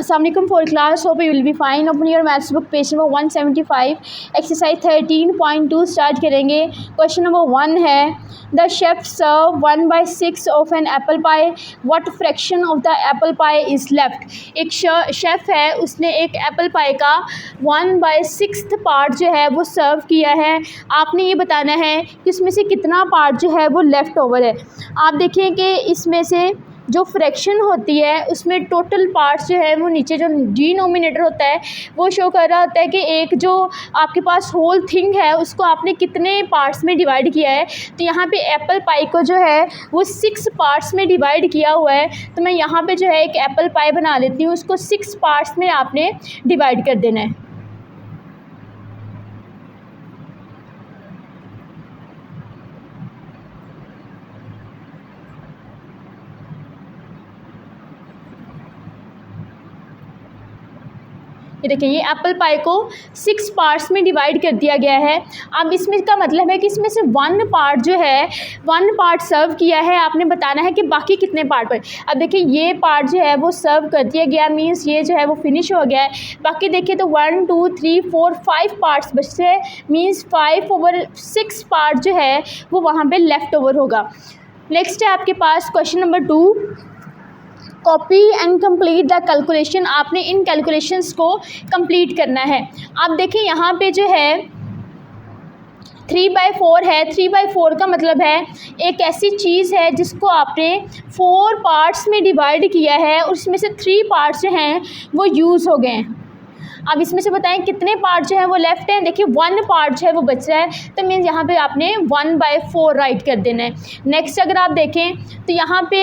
Assalamu alaikum for class. Hope you will be fine. Open your maths book page number 175. Exercise 13.2 start करेंगे. Question number 1 है the chef serve 1/6 of an apple pie. What fraction of the apple pie is left. एक chef है, उसने एक apple pie का 1/6 part जो है वो सर्व किया है. आपने ये बताना है कि उसमें से कितना पार्ट जो है वो लेफ़्ट ओवर है. आप देखें कि इसमें से जो फ्रैक्शन होती है उसमें टोटल पार्ट्स जो है वो नीचे जो डिनोमिनेटर होता है वो शो कर रहा होता है कि एक जो आपके पास होल थिंग है उसको आपने कितने पार्ट्स में डिवाइड किया है. तो यहाँ पे एप्पल पाई को जो है वो 6 पार्ट्स में डिवाइड किया हुआ है. तो मैं यहाँ पे जो है एक एप्पल पाई बना लेती हूँ, उसको 6 पार्ट्स में आपने डिवाइड कर देना है. ये देखिए, ये एप्पल पाई को 6 पार्ट्स में डिवाइड कर दिया गया है. अब इसमें का मतलब है कि इसमें से 1 पार्ट जो है 1 पार्ट सर्व किया है. आपने बताना है कि बाकी कितने पार्ट पर. अब देखिए, ये पार्ट जो है वो सर्व कर दिया गया, मीन्स ये जो है वो फिनिश हो गया है. बाकी देखिए तो 1 2 3 4 5 पार्ट्स बचते हैं, मीन्स 5/6 पार्ट जो है वो वहाँ पे लेफ़्ट ओवर होगा. नेक्स्ट है आपके पास question number 2. Copy and complete the calculation. आपने इन कैलकुलेशंस को कंप्लीट करना है. आप देखें यहाँ पे जो है 3/4 है. 3/4 का मतलब है एक ऐसी चीज़ है जिसको आपने 4 पार्ट्स में डिवाइड किया है और उसमें से 3 पार्ट्स जो हैं वो यूज़ हो गए हैं. अब इसमें से बताएं कितने पार्ट जो है वो लेफ़्ट हैं. देखिए 1 पार्ट जो है वो बच रहा है, तो मीन्स यहाँ पे आपने 1/4 राइट कर देना है. नेक्स्ट अगर आप देखें तो यहाँ पे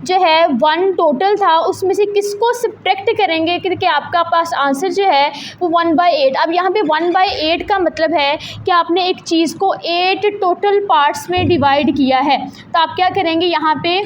जो है 1 टोटल था, उसमें से किसको सब्ट्रैक्ट करेंगे क्योंकि आपका पास आंसर जो है वो 1/8. अब यहाँ पे 1/8 का मतलब है कि आपने एक चीज़ को 8 टोटल पार्ट्स में डिवाइड किया है. तो आप क्या करेंगे, यहाँ पे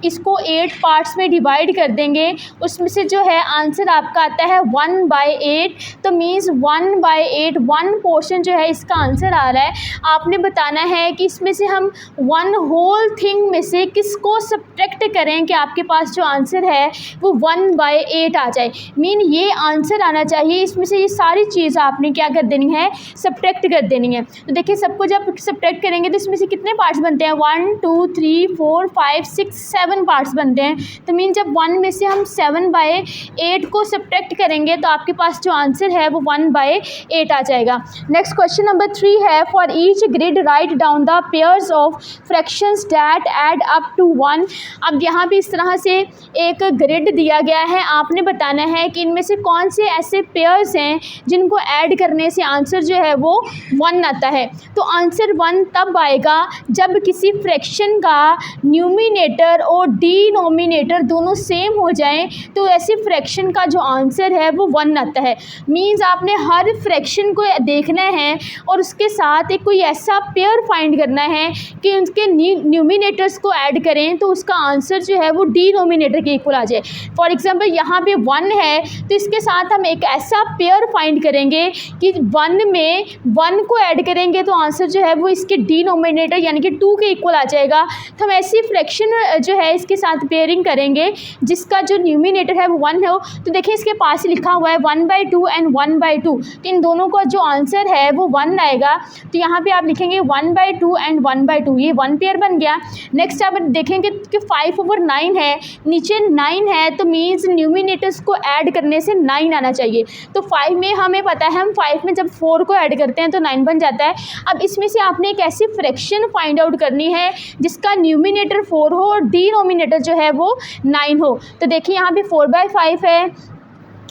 इसको 8 पार्ट्स में डिवाइड कर देंगे. उसमें से जो है आंसर आपका आता है 1/8. तो मीन्स 1/8 1 पोर्शन जो है इसका आंसर आ रहा है. आपने बताना है कि इसमें से हम 1 होल थिंग में से किसको सब्ट्रैक्ट करें कि आपके पास जो आंसर है वो 1/8 आ जाए. मीन ये आंसर आना चाहिए. इसमें से ये सारी चीज़ आपने क्या कर देनी है, सब्ट्रैक्ट कर देनी है. तो देखिए सबको जब सब्ट्रैक्ट करेंगे तो इसमें से कितने पार्ट्स बनते हैं, 1 2 3 4 5 6 7 पार्ट्स बनते हैं. तो मीन जब 1 में से हम 7/8 को सब्ट्रैक्ट करेंगे तो आपके पास जो आंसर है वो 1/8 आ जाएगा. नेक्स्ट क्वेश्चन नंबर 3 है for each grid write down the pairs of fractions that add up to 1. अब यहाँ पे इस तरह से एक ग्रिड दिया गया है. आपने बताना है कि इनमें से कौन से ऐसे पेयर्स हैं जिनको ऐड करने से आंसर जो है वो 1 आता है. तो आंसर 1 तब आएगा जब किसी फ्रैक्शन का न्यूमिनेटर और डिनोमिनेटर दोनों सेम हो जाएं, तो ऐसे फ्रैक्शन का जो आंसर है वो 1 आता है. मींस आपने हर फ्रैक्शन को देखना है और उसके साथ एक कोई ऐसा पेयर फाइंड करना है कि उनके न्यूमिनेटर्स को ऐड करें तो उसका आंसर जो है वो डिनोमिनेटर के इक्वल आ जाए. फॉर एग्जांपल यहाँ पे 1 है तो इसके साथ हम एक ऐसा पेयर फाइंड करेंगे कि 1 में 1 को ऐड करेंगे तो आंसर जो है वो इसके डिनोमिनेटर यानी कि 2 के इक्वल आ जाएगा. तो हम ऐसी फ्रैक्शन जो है इसके साथ पेयरिंग करेंगे जिसका जो न्यूमिनेटर है वो 1 हो. तो देखिए इसके पास ही लिखा हुआ है 1/2 एंड 1/2. तो इन दोनों का जो आंसर है वो 1 आएगा. तो यहाँ पे आप लिखेंगे 1/2 एंड 1/2. ये 1 पेयर बन गया. नेक्स्ट आप देखेंगे कि 5/9 है, नीचे 9 है, तो मीन्स न्यूमिनेटर्स को ऐड करने से 9 आना चाहिए. तो 5 में हमें पता है हम 5 में जब 4 को ऐड करते हैं तो 9 बन जाता है. अब इसमें से आपने एक ऐसी फ्रैक्शन फाइंड आउट करनी है जिसका न्यूमिनेटर 4 हो और डिनोमिनेटर जो है वो 9 हो. तो देखिए यहाँ पे 4/5 है,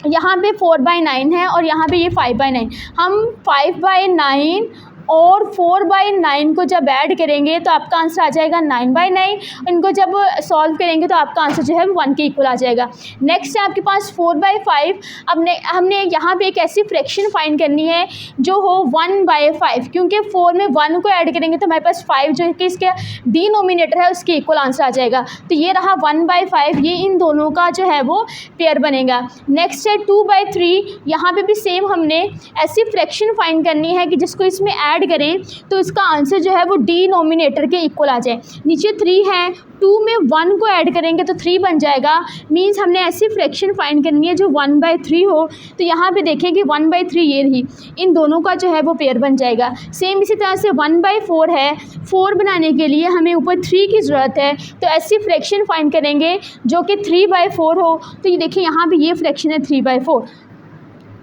यहाँ पे 4/9 है और यहाँ पे ये 5/9. हम 5/9 और 4/9 को जब ऐड करेंगे तो आपका आंसर आ जाएगा 9/9. इनको जब सॉल्व करेंगे तो आपका आंसर जो है 1 के इक्वल आ जाएगा. नेक्स्ट है आपके पास 4/5. अब हमने यहाँ पे एक ऐसी फ्रैक्शन फाइंड करनी है जो हो 1/5, क्योंकि 4 में 1 को ऐड करेंगे तो हमारे पास 5 जो कि इसके डिनोमिनेटर है उसके इक्वल आंसर आ जाएगा. तो ये रहा 1/5. ये इन दोनों का जो है वो पेयर बनेगा. नेक्स्ट है 2/3. यहाँ पर भी सेम हमने ऐसी फ्रैक्शन फाइंड करनी है कि जिसको इसमें ऐड करें तो इसका आंसर जो है वो डिनोमिनेटर के इक्वल आ जाए। नीचे 3 है, 2 में 1 को ऐड करेंगे तो 3 बन जाएगा। मीन्स हमने ऐसी फ्रैक्शन फाइंड करनी है जो 1/3 हो। तो यहाँ पे देखें कि 1/3 ये रही, इन दोनों का जो है वो पेयर बन जाएगा। सेम इसी तरह से 1/4 है, 4 बनाने के लिए हमें ऊपर 3 की ज़रूरत है, तो ऐसी फ्रैक्शन फाइंड करेंगे जो कि 3/4 हो। तो ये देखिए यहाँ पे ये फ्रैक्शन है 3/4।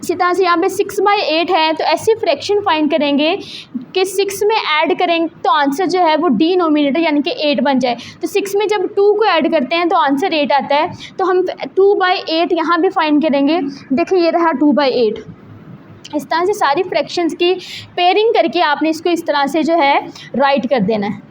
इसी तरह से यहाँ पे 6/8 है, तो ऐसी फ्रैक्शन फाइंड करेंगे कि 6 में ऐड करेंगे तो आंसर जो है वो डिनोमिनेटर यानी कि 8 बन जाए। तो 6 में जब 2 को ऐड करते हैं तो आंसर 8 आता है। तो हम 2/8 यहाँ भी फाइंड करेंगे। देखिए ये रहा 2/8। इस तरह से सारी फ्रैक्शंस की पेयरिंग करके आपने इसको इस तरह से जो है राइट कर देना है।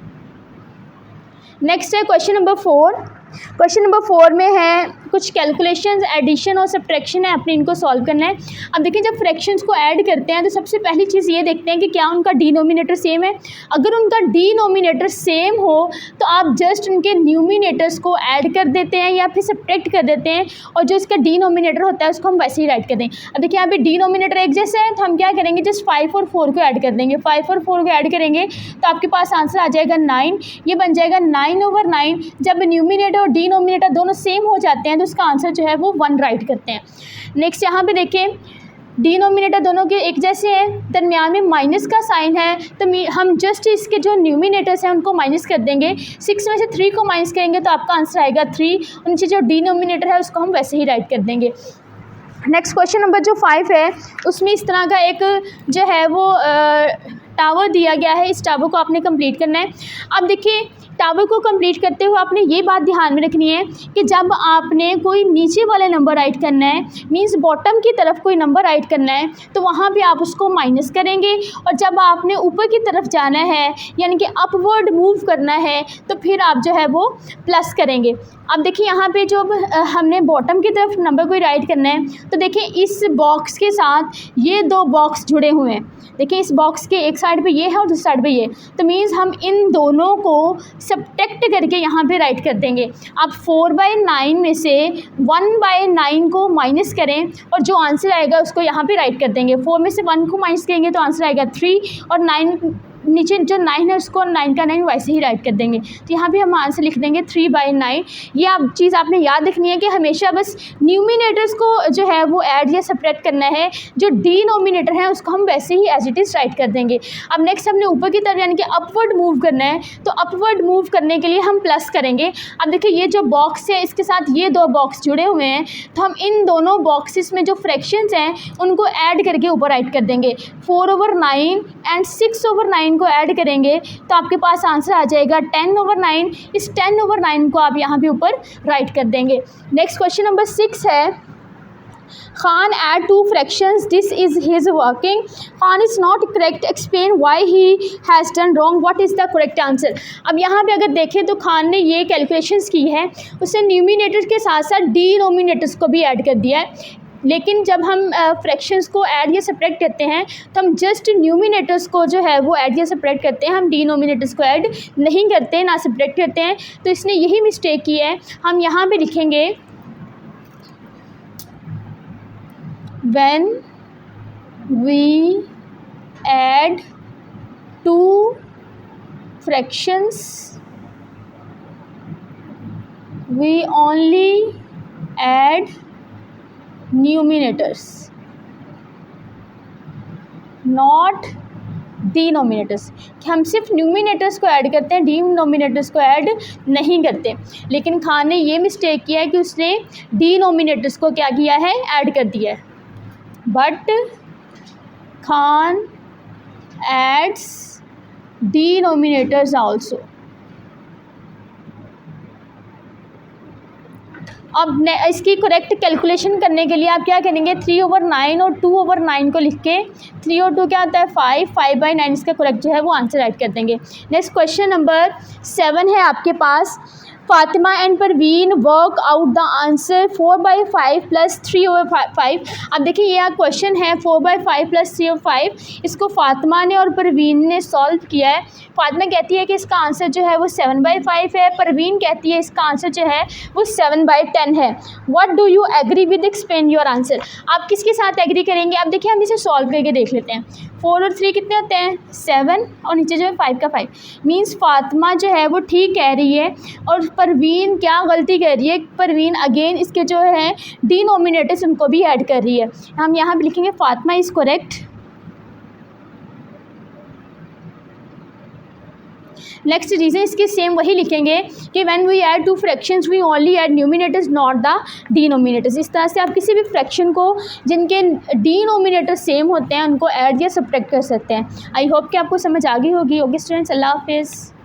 नेक्स्ट है क्वेश्चन नंबर 4। क्वेश्चन नंबर 4 में है कुछ कैलकुलेशंस, एडिशन और सब्ट्रैक्शन है, आपने इनको सॉल्व करना है। अब देखिए जब फ्रैक्शंस को ऐड करते हैं तो सबसे पहली चीज़ ये देखते हैं कि क्या उनका डिनोमिनेटर सेम है। अगर उनका डिनोमिनेटर सेम हो तो आप जस्ट उनके न्यूमिनेटर्स को ऐड कर देते हैं या फिर सब्ट्रैक्ट कर देते हैं, और जो इसका डिनोमिनेटर होता है उसको हम वैसे ही राइट कर दें। अब देखिए यहाँ पे डिनोमिनेटर एक जैसे है तो हम क्या करेंगे, जस्ट 5 और 4 को ऐड कर देंगे। 5 और 4 को ऐड करेंगे तो आपके पास आंसर आ जाएगा 9। ये बन जाएगा 9/9। जब न्यूमिनेटर और डिनोमिनेटर दोनों सेम हो जाते हैं तो उसका आंसर जो है वो 1 राइट करते हैं। नेक्स्ट यहाँ पे देखें डिनोमिनेटर दोनों के एक जैसे हैं, दरमियान में माइनस का साइन है, तो हम जस्ट इसके जो न्यूमिनेटर्स हैं उनको माइनस कर देंगे। 6 में से 3 को माइनस करेंगे तो आपका आंसर आएगा 3, और नीचे जो डिनोमिनेटर है उसको हम वैसे ही राइट कर देंगे। नेक्स्ट क्वेश्चन नंबर जो 5 है उसमें इस तरह का एक जो है वो टावर दिया गया है। इस टावर को आपने कंप्लीट करना है। अब देखिए टावर को कंप्लीट करते हुए आपने ये बात ध्यान में रखनी है कि जब आपने कोई नीचे वाले नंबर राइट करना है, मींस बॉटम की तरफ कोई नंबर राइट करना है, तो वहाँ पे आप उसको माइनस करेंगे, और जब आपने ऊपर की तरफ जाना है यानी कि अपवर्ड मूव करना है तो फिर आप जो है वो प्लस करेंगे। अब देखिए यहाँ पे जो हमने बॉटम की तरफ नंबर कोई राइट करना है, तो देखिए इस बॉक्स के साथ ये 2 बॉक्स जुड़े हुए हैं। देखिए इस बॉक्स के एक साइड पे ये है और दूसरी साइड पे ये, तो मीन्स हम इन दोनों को सब्ट्रैक्ट करके यहाँ पे राइट कर देंगे। आप 4/9 में से 1/9 को माइनस करें और जो आंसर आएगा उसको यहाँ पे राइट कर देंगे। 4 में से 1 को माइनस करेंगे तो आंसर आएगा 3, और 9 नीचे जो 9 है उसको 9 का 9 वैसे ही राइट कर देंगे। तो यहाँ भी हम आंसर लिख देंगे 3/9। ये आप चीज़ आपने याद रखनी है कि हमेशा बस न्यूमिनेटर्स को जो है वो ऐड या सब्ट्रैक्ट करना है, जो डिनोमिनेटर है उसको हम वैसे ही एज इट इज़ राइट कर देंगे। अब नेक्स्ट हमने ऊपर की तरफ यानी कि अपवर्ड मूव करना है, तो अपवर्ड मूव करने के लिए हम प्लस करेंगे। अब देखिए ये जो बॉक्स है इसके साथ ये 2 बॉक्स जुड़े हुए हैं, तो हम इन दोनों बॉक्सेस में जो फ्रैक्शंस हैं उनको ऐड करके ऊपर राइट कर देंगे। 4/9 एंड 6/9 को ऐड करेंगे तो आपके पास आंसर आ जाएगा 10/9। इस 10/9 को आप यहाँ पे ऊपर राइट कर देंगे। नेक्स्ट क्वेश्चन नंबर 6 है Khan add 2 fractions, this is his working. Khan is not correct, explain why he has done wrong, what is the correct answer। अब यहाँ पे अगर देखें तो खान ने ये कैलकुलेशंस की है, उसने न्यूमिनेटर्स के साथ साथ डिनोमिनेटर्स को भी ऐड कर दिया है। लेकिन जब हम फ्रैक्शंस को ऐड या सब्ट्रैक्ट करते हैं तो हम जस्ट न्यूमिनेटर्स को जो है वो ऐड या सब्ट्रैक्ट करते हैं, हम डिनोमिनेटर्स को ऐड नहीं करते ना सब्ट्रैक्ट करते हैं। तो इसने यही मिस्टेक की है। हम यहाँ पे लिखेंगे when we add 2 fractions we only add numerators not denominators, कि हम सिर्फ न्यूमिनेटर्स को ऐड करते हैं, डिनोमिनेटर्स को ऐड नहीं करते। लेकिन खान ने ये मिस्टेक किया है कि उसने डिनोमिनेटर्स को क्या किया है, ऐड कर दिया है। But Khan adds denominators also. अब इसकी करेक्ट कैलकुलेशन करने के लिए आप क्या करेंगे, 3/9 और 2/9 को लिख के 3 और 2 क्या होता है 5, 5/9 इसका करेक्ट जो है वो आंसर राइट कर देंगे। नेक्स्ट क्वेश्चन नंबर 7 है आपके पास, Fatima and Parveen work out the answer 4/5 + 3/5। अब देखिए ये क्वेश्चन है 4/5 + 3/5, इसको फातिमा ने और परवीन ने सॉल्व किया है। फातिमा कहती है कि इसका आंसर जो है वो 7/5 है, परवीन कहती है इसका आंसर जो है वो 7/10 है। What do you agree with, explain your answer. आप किसके साथ एग्री करेंगे। अब देखिए हम इसे सॉल्व करके देख लेते हैं। 4 और 3 कितने होते हैं 7 और नीचे जो है 5 का 5 मीन्स फ़ातिमा जो है वो ठीक कह रही है और परवीन क्या गलती कह रही है। परवीन अगेन इसके जो है डिनोमिनेटर्स उनको भी ऐड कर रही है। हम यहाँ पे लिखेंगे Fatima is correct. Next reason इसकी सेम वही लिखेंगे कि when we add two fractions we only add numerators not the denominators. इस तरह से आप किसी भी फ्रैक्शन को जिनके डिनोमिनेटर सेम होते हैं उनको ऐड या सब्ट्रैक्ट कर सकते हैं। आई होप कि आपको समझ आ गई होगी। ओके स्टूडेंट्स, अल्लाह हाफिज़।